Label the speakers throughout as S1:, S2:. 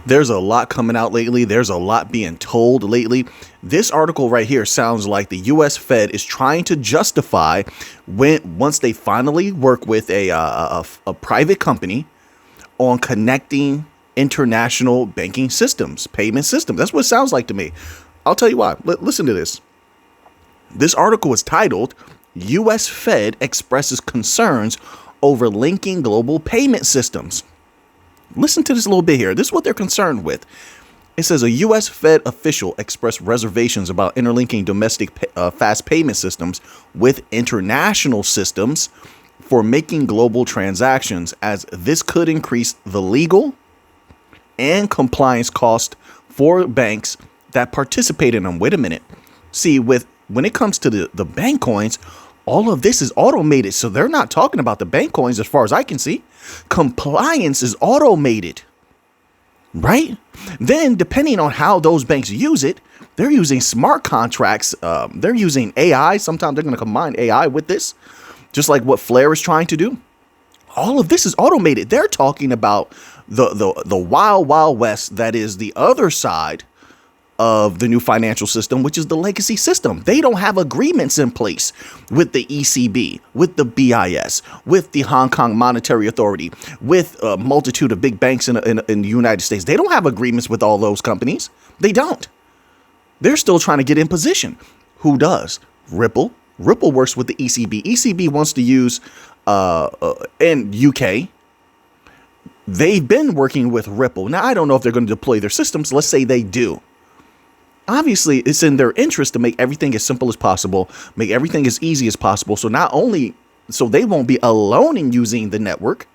S1: There's a lot coming out lately. There's a lot being told lately. This article right here sounds like the U.S. Fed is trying to justify once they finally work with a private company on connecting international banking systems, payment systems. That's what it sounds like to me. I'll tell you why. Listen to this. This article is titled, U.S. Fed expresses concerns over linking global payment systems. Listen to this a little bit here. This is what they're concerned with. It says a U.S. Fed official expressed reservations about interlinking domestic fast payment systems with international systems for making global transactions, as this could increase the legal and compliance cost for banks that participate in them. Wait a minute. See, when it comes to the bank coins, all of this is automated. So they're not talking about the bank coins as far as I can see. Compliance is automated, right? Then depending on how those banks use it, they're using smart contracts. They're using AI. Sometimes they're going to combine AI with this, just like what Flare is trying to do. All of this is automated. They're talking about the wild, wild west that is the other side of the new financial system, which is the legacy system. They don't have agreements in place with the ECB, with the BIS, with the Hong Kong Monetary Authority, with a multitude of big banks in the United States. They don't have agreements with all those companies. They don't. They're still trying to get in position. Who does? Ripple. Ripple works with the ECB. ECB wants to use, in UK, they've been working with Ripple. Now, I don't know if they're going to deploy their systems. Let's say they do. Obviously, it's in their interest to make everything as simple as possible, make everything as easy as possible. So not only so they won't be alone in using the network,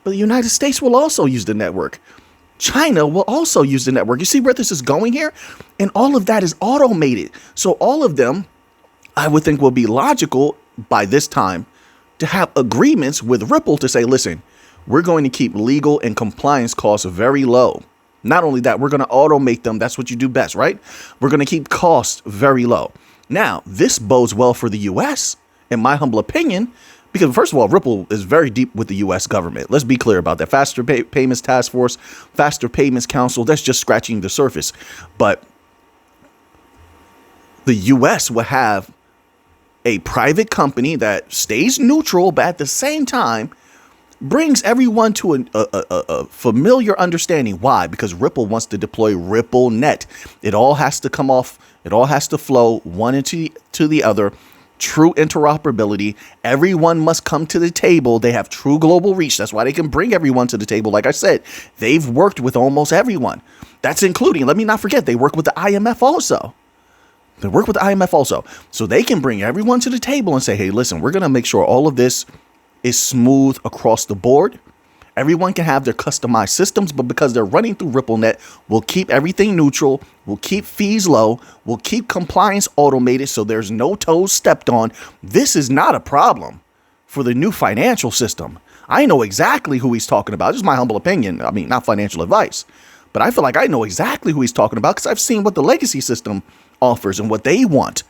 S1: but the United States will also use the network. China will also use the network. You see where this is going here? And all of that is automated. So all of them, I would think, will be logical by this time to have agreements with Ripple to say, listen, we're going to keep legal and compliance costs very low. Not only that, we're going to automate them. That's what you do best, right? We're going to keep costs very low. Now, this bodes well for the U.S., in my humble opinion, because first of all, Ripple is very deep with the U.S. government. Let's be clear about that. Faster Payments Task Force, Faster Payments Council, that's just scratching the surface. But the U.S. will have a private company that stays neutral, but at the same time, brings everyone to a familiar understanding. Why? Because Ripple wants to deploy RippleNet. It all has to come off. It all has to flow one into the other. True interoperability. Everyone must come to the table. They have true global reach. That's why they can bring everyone to the table. Like I said, they've worked with almost everyone. That's including, let me not forget, they work with the IMF also. They work with the IMF also. So they can bring everyone to the table and say, hey, listen, we're going to make sure all of this is smooth across the board. Everyone can have their customized systems, but because they're running through RippleNet, we'll keep everything neutral. We'll keep fees low. We'll keep compliance automated so there's no toes stepped on. This is not a problem for the new financial system. I know exactly who he's talking about. This is my humble opinion. I mean, not financial advice, but I feel like I know exactly who he's talking about because I've seen what the legacy system offers and what they want.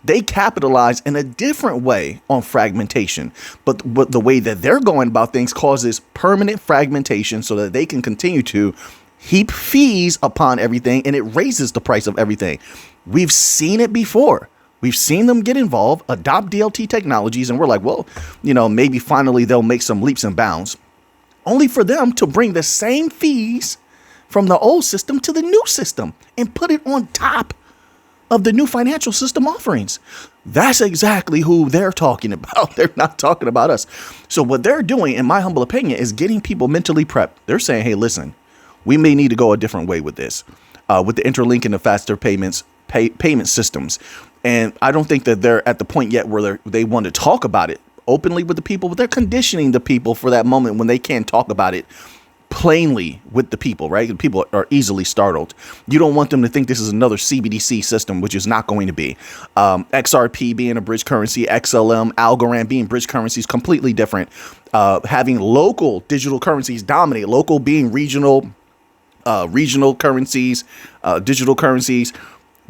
S1: They capitalize in a different way on fragmentation, but the way that they're going about things causes permanent fragmentation so that they can continue to heap fees upon everything, and it raises the price of everything. We've seen it before. We've seen them get involved, adopt DLT technologies, and we're like, well, maybe finally they'll make some leaps and bounds, only for them to bring the same fees from the old system to the new system and put it on top of the new financial system offerings. That's exactly who they're talking about. They're not talking about us. So what they're doing, in my humble opinion, is getting people mentally prepped. They're saying, hey, listen, we may need to go a different way with this, with the interlinking of faster payment systems. And I don't think that they're at the point yet where they want to talk about it openly with the people, but they're conditioning the people for that moment when they can talk about it plainly with the people, right? People are easily startled. You don't want them to think this is another CBDC system, which is not going to be. XRP being a bridge currency, XLM, Algorand being bridge currencies, completely different. Having local digital currencies dominate, local being regional currencies, digital currencies,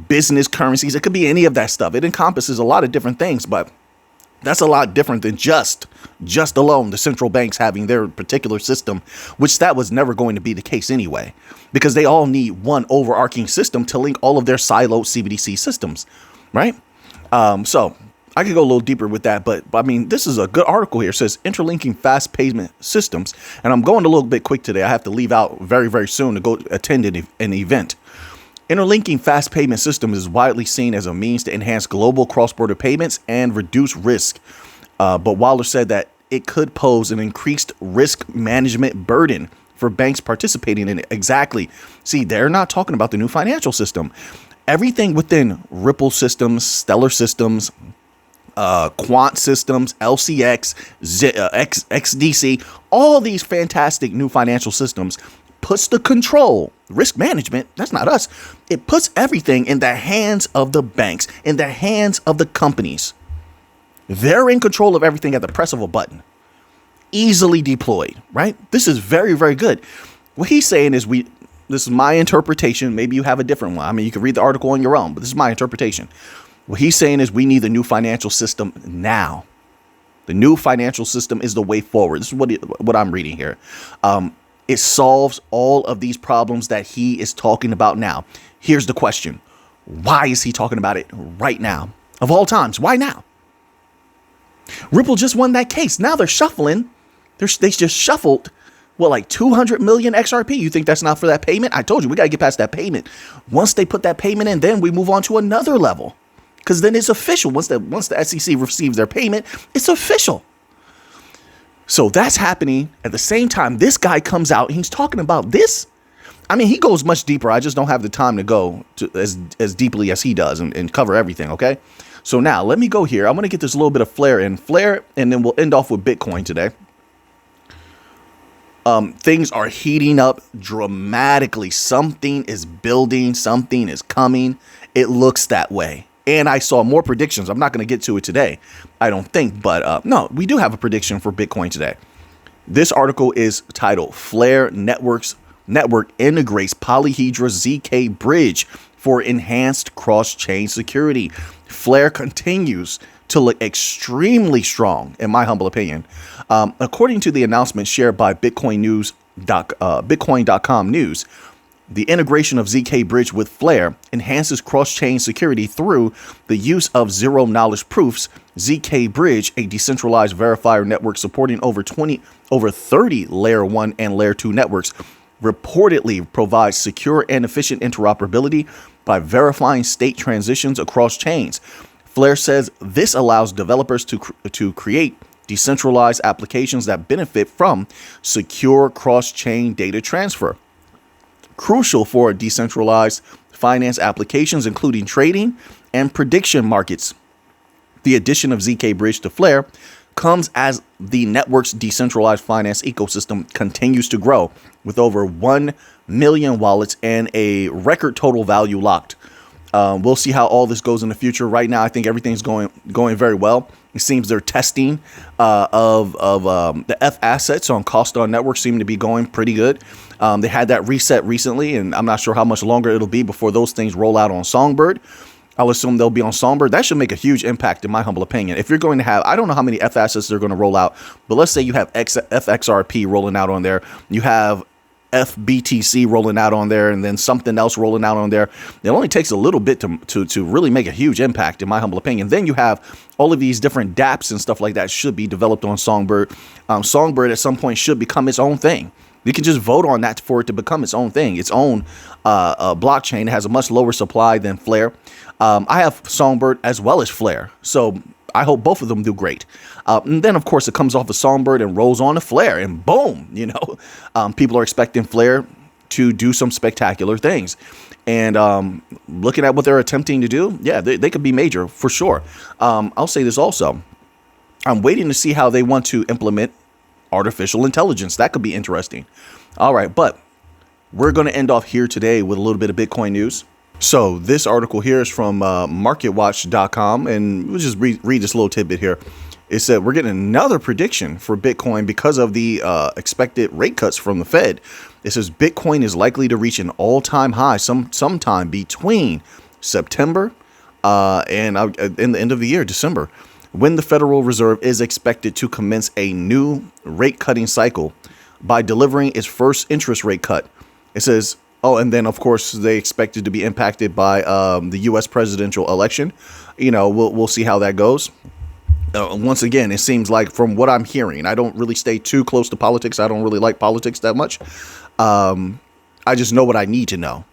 S1: business currencies. It could be any of that stuff. It encompasses a lot of different things, but That's a lot different than just alone the central banks having their particular system, which that was never going to be the case anyway, because they all need one overarching system to link all of their siloed CBDC systems, right? So I could go a little deeper with that, but I mean, this is a good article here. It says interlinking fast payment systems, and I'm going a little bit quick today. I have to leave out very, very soon to go attend an event. Interlinking fast payment systems is widely seen as a means to enhance global cross-border payments and reduce risk. But Waller said that it could pose an increased risk management burden for banks participating in it. Exactly. See, they're not talking about the new financial system. Everything within Ripple systems, Stellar systems, Quant systems, LCX, XDC, all these fantastic new financial systems puts the control, risk management, that's not us. It puts everything in the hands of the banks, in the hands of the companies. They're in control of everything at the press of a button. Easily deployed, right? This is very, very good. What he's saying is this is my interpretation. Maybe you have a different one. I mean, you can read the article on your own, but this is my interpretation. What he's saying is we need the new financial system now. The new financial system is the way forward. This is what I'm reading here. It solves all of these problems that he is talking about now. Here's the question. Why is he talking about it right now? Of all times, why now? Ripple just won that case. Now they're shuffling. They just shuffled, like 200 million XRP. You think that's not for that payment? I told you, we got to get past that payment. Once they put that payment in, then we move on to another level. Because then it's official. Once the SEC receives their payment, it's official. So that's happening at the same time. This guy comes out and he's talking about this. I mean, he goes much deeper. I just don't have the time to go to as deeply as he does and cover everything. OK, so now let me go here. I'm going to get this little bit of Flare, and then we'll end off with Bitcoin today. Things are heating up dramatically. Something is building. Something is coming. It looks that way. And I saw more predictions. I'm not going to get to it today, I don't think. But no, we do have a prediction for Bitcoin today. This article is titled Flare Network Integrates Polyhedra ZK Bridge for Enhanced Cross-Chain Security. Flare continues to look extremely strong, in my humble opinion. According to the announcement shared by Bitcoin.com News, the integration of ZK Bridge with Flare enhances cross-chain security through the use of zero-knowledge proofs. ZK Bridge, a decentralized verifier network supporting over 30 Layer 1 and Layer 2 networks, reportedly provides secure and efficient interoperability by verifying state transitions across chains. Flare says this allows developers to create decentralized applications that benefit from secure cross-chain data transfer. Crucial for decentralized finance applications, including trading and prediction markets. The addition of ZK Bridge to Flare comes as the network's decentralized finance ecosystem continues to grow, with over 1 million wallets and a record total value locked. We'll see how all this goes in the future. Right now, I think everything's going very well. It seems their testing of the F assets on Costar Network seem to be going pretty good. They had that reset recently, and I'm not sure how much longer it'll be before those things roll out on Songbird. I'll assume they'll be on Songbird. That should make a huge impact, in my humble opinion. If you're going to have, I don't know how many F assets they're going to roll out, but let's say you have FXRP rolling out on there. You have FBTC rolling out on there, and then something else rolling out on there. It only takes a little bit to really make a huge impact, in my humble opinion. Then you have all of these different dApps and stuff like that should be developed on Songbird. Songbird at some point should become its own thing. You can just vote on that for it to become its own thing, its own blockchain. It has a much lower supply than Flare. I have Songbird as well as Flare, so I hope both of them do great. And then, of course, it comes off of Songbird and rolls on to Flare, and boom, people are expecting Flare to do some spectacular things. And looking at what they're attempting to do, yeah, they could be major for sure. I'll say this also. I'm waiting to see how they want to implement artificial intelligence. That could be interesting. All right, but we're going to end off here today with a little bit of Bitcoin news. So this article here is from marketwatch.com, and we'll just read this little tidbit here. It said we're getting another prediction for Bitcoin because of the expected rate cuts from the Fed. It says Bitcoin is likely to reach an all-time high sometime between September and in the end of the year, December. when the Federal Reserve is expected to commence a new rate cutting cycle by delivering its first interest rate cut. It says, oh, and then, of course, they expected to be impacted by the U.S. presidential election. You know, we'll see how that goes. Once again, it seems like from what I'm hearing, I don't really stay too close to politics. I don't really like politics that much. I just know what I need to know.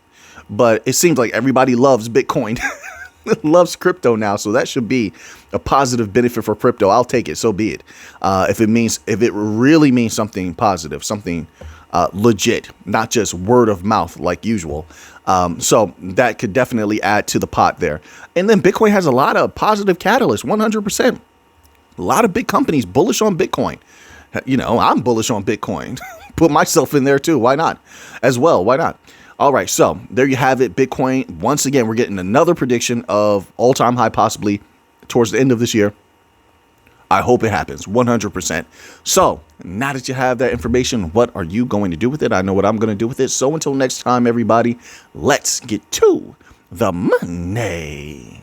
S1: But it seems like everybody loves Bitcoin, loves crypto now. So that should be a positive benefit for crypto. I'll take it. So be it. If it really means something positive, something legit, not just word of mouth like usual. So that could definitely add to the pot there. And then Bitcoin has a lot of positive catalysts, 100%. A lot of big companies bullish on Bitcoin. You know, I'm bullish on Bitcoin. Put myself in there too. Why not? As well. Why not? All right. So there you have it. Bitcoin. Once again, we're getting another prediction of all-time high possibly towards the end of this year. I hope it happens 100%. So now that you have that information, what are you going to do with it? I know what I'm going to do with it. So until next time, everybody, let's get to the money.